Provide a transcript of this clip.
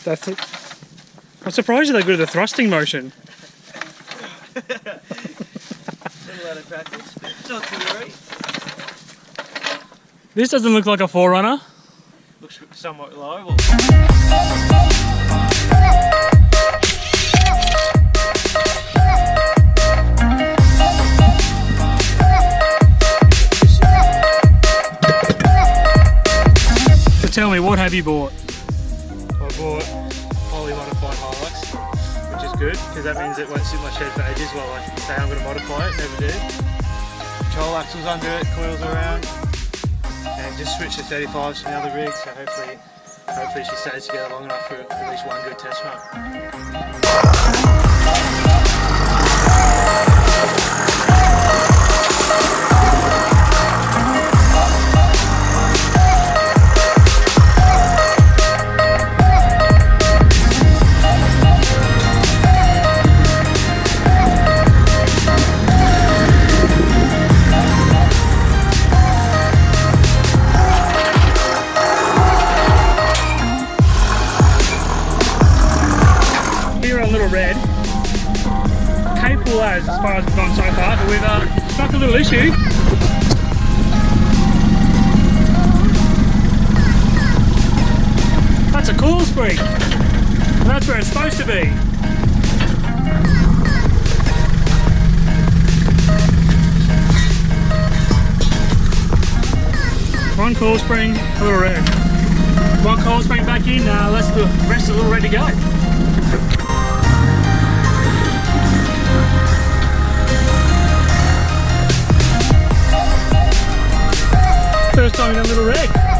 I'm surprised you're that good at the thrusting motion. This doesn't look like a 4Runner. Looks somewhat reliable. So tell me, what have you bought? I bought fully modified Hilux, which is good because that means it won't sit in my shed for ages while I say I'm going to modify it, never do. Control axles under it, coils around, and just switch to 35s from the other rig, so hopefully she stays together long enough for at least one good test run. Red, capable as far as we've gone so far, but we've struck a little issue. That's a coil spring, and that's where it's supposed to be. One coil spring, a little red. One coil spring back in, let's the rest of the little red to go. First time in a little red.